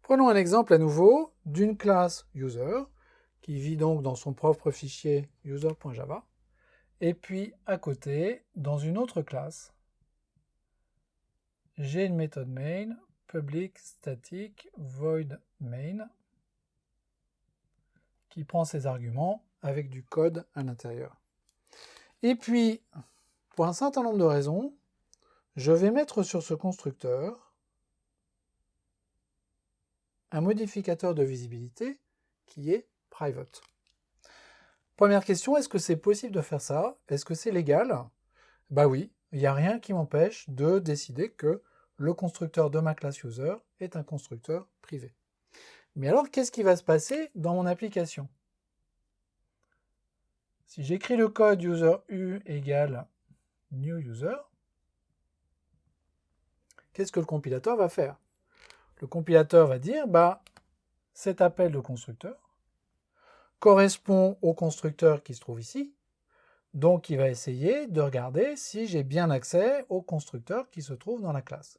Prenons un exemple à nouveau d'une classe user qui vit donc dans son propre fichier user.java. Et puis à côté, dans une autre classe, j'ai une méthode main, public static void main, qui prend ses arguments avec du code à l'intérieur. Et puis, pour un certain nombre de raisons, je vais mettre sur ce constructeur un modificateur de visibilité qui est private. Première question, est-ce que c'est possible de faire ça? Est-ce que c'est légal? Bah oui, il n'y a rien qui m'empêche de décider que le constructeur de ma classe user est un constructeur privé. Mais alors, qu'est-ce qui va se passer dans mon application? Si j'écris le code user u égale new user, qu'est-ce que le compilateur va faire? Le compilateur va dire, bah, cet appel de constructeur correspond au constructeur qui se trouve ici, donc il va essayer de regarder si j'ai bien accès au constructeur qui se trouve dans la classe.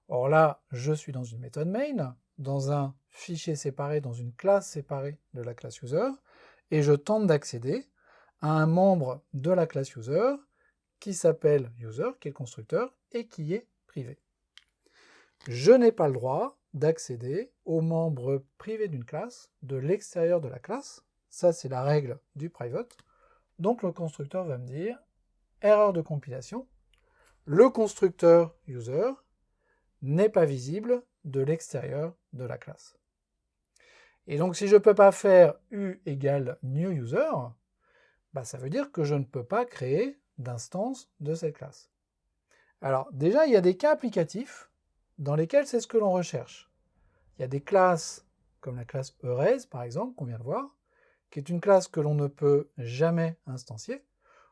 Or là, je suis dans une méthode main, dans un fichier séparé, dans une classe séparée de la classe user, et je tente d'accéder à un membre de la classe user qui s'appelle user, qui est le constructeur, et qui est privé. Je n'ai pas le droit d'accéder aux membres privés d'une classe de l'extérieur de la classe. Ça, c'est la règle du private. Donc le constructeur va me dire, erreur de compilation, le constructeur user n'est pas visible de l'extérieur de la classe. Et donc si je ne peux pas faire u égale new user, bah, ça veut dire que je ne peux pas créer d'instance de cette classe. Alors déjà, il y a des cas applicatifs dans lesquels c'est ce que l'on recherche. Il y a des classes comme la classe Erase, par exemple, qu'on vient de voir, qui est une classe que l'on ne peut jamais instancier.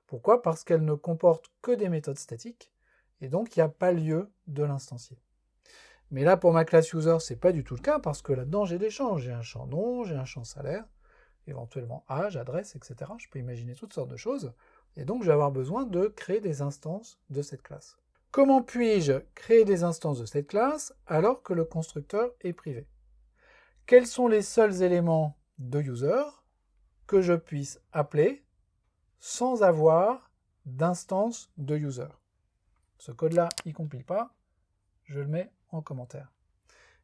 Pourquoi? Parce qu'elle ne comporte que des méthodes statiques, et donc il n'y a pas lieu de l'instancier. Mais là, pour ma classe user, c'est pas du tout le cas, parce que là-dedans, j'ai des champs. J'ai un champ nom, j'ai un champ salaire, éventuellement âge, adresse, etc. Je peux imaginer toutes sortes de choses. Et donc, je vais avoir besoin de créer des instances de cette classe. Comment puis-je créer des instances de cette classe alors que le constructeur est privé? Quels sont les seuls éléments de user que je puisse appeler sans avoir d'instance de user? Ce code-là, il ne compile pas. Je le mets en commentaire.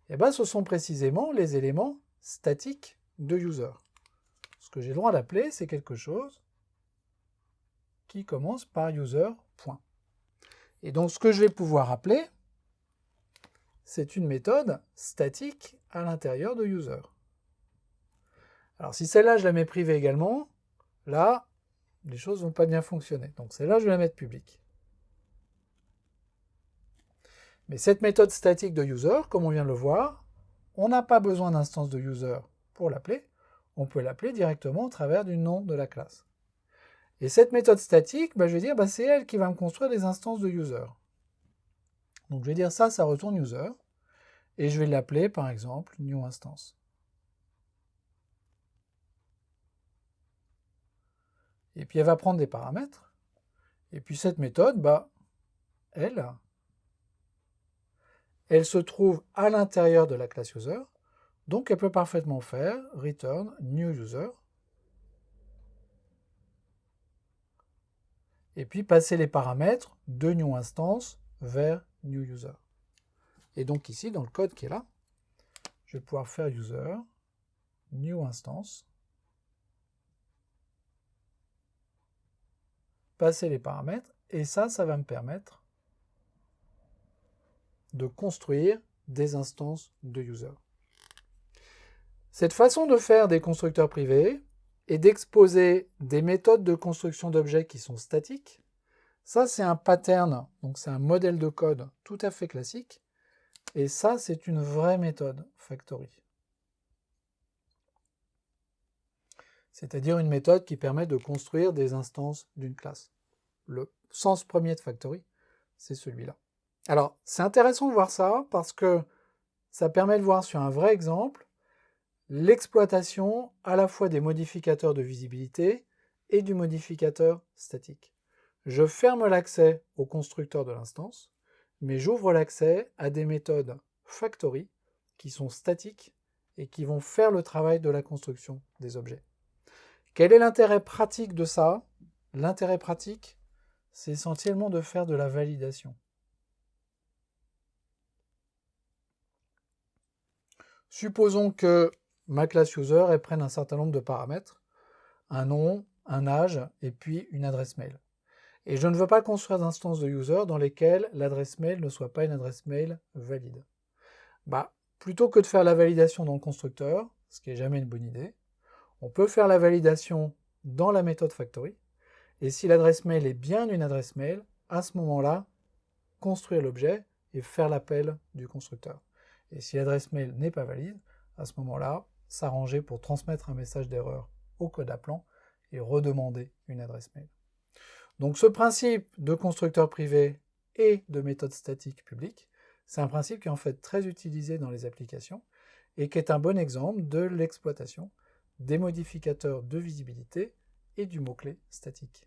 Et bien, ce sont précisément les éléments statiques de user. Ce que j'ai le droit d'appeler, c'est quelque chose qui commence par user. Et donc, ce que je vais pouvoir appeler, c'est une méthode statique à l'intérieur de user. Alors, si celle-là, je la mets privée également, là, les choses ne vont pas bien fonctionner. Donc, celle-là, je vais la mettre publique. Mais cette méthode statique de user, comme on vient de le voir, on n'a pas besoin d'instance de user pour l'appeler. On peut l'appeler directement au travers du nom de la classe. Et cette méthode statique, je vais dire, c'est elle qui va me construire des instances de user. Donc je vais dire ça retourne user, et je vais l'appeler par exemple new instance. Et puis elle va prendre des paramètres, et puis cette méthode, elle se trouve à l'intérieur de la classe user, donc elle peut parfaitement faire return new user, et puis passer les paramètres de new instance vers new user. Et donc ici, dans le code qui est là, je vais pouvoir faire user, new instance, passer les paramètres, et ça va me permettre de construire des instances de user. Cette façon de faire des constructeurs privés et d'exposer des méthodes de construction d'objets qui sont statiques, ça c'est un pattern, donc c'est un modèle de code tout à fait classique, et ça c'est une vraie méthode factory. C'est-à-dire une méthode qui permet de construire des instances d'une classe. Le sens premier de factory, c'est celui-là. Alors, c'est intéressant de voir ça parce que ça permet de voir sur un vrai exemple l'exploitation à la fois des modificateurs de visibilité et du modificateur statique. Je ferme l'accès au constructeur de l'instance, mais j'ouvre l'accès à des méthodes factory qui sont statiques et qui vont faire le travail de la construction des objets. Quel est l'intérêt pratique de ça? L'intérêt pratique, c'est essentiellement de faire de la validation. Supposons que ma classe user elle prenne un certain nombre de paramètres, un nom, un âge et puis une adresse mail. Et je ne veux pas construire d'instances de user dans lesquelles l'adresse mail ne soit pas une adresse mail valide. Plutôt que de faire la validation dans le constructeur, ce qui n'est jamais une bonne idée, on peut faire la validation dans la méthode factory. Et si l'adresse mail est bien une adresse mail, à ce moment-là, construire l'objet et faire l'appel du constructeur. Et si l'adresse mail n'est pas valide, à ce moment-là, s'arranger pour transmettre un message d'erreur au code appelant et redemander une adresse mail. Donc ce principe de constructeur privé et de méthode statique publique, c'est un principe qui est en fait très utilisé dans les applications et qui est un bon exemple de l'exploitation des modificateurs de visibilité et du mot-clé statique.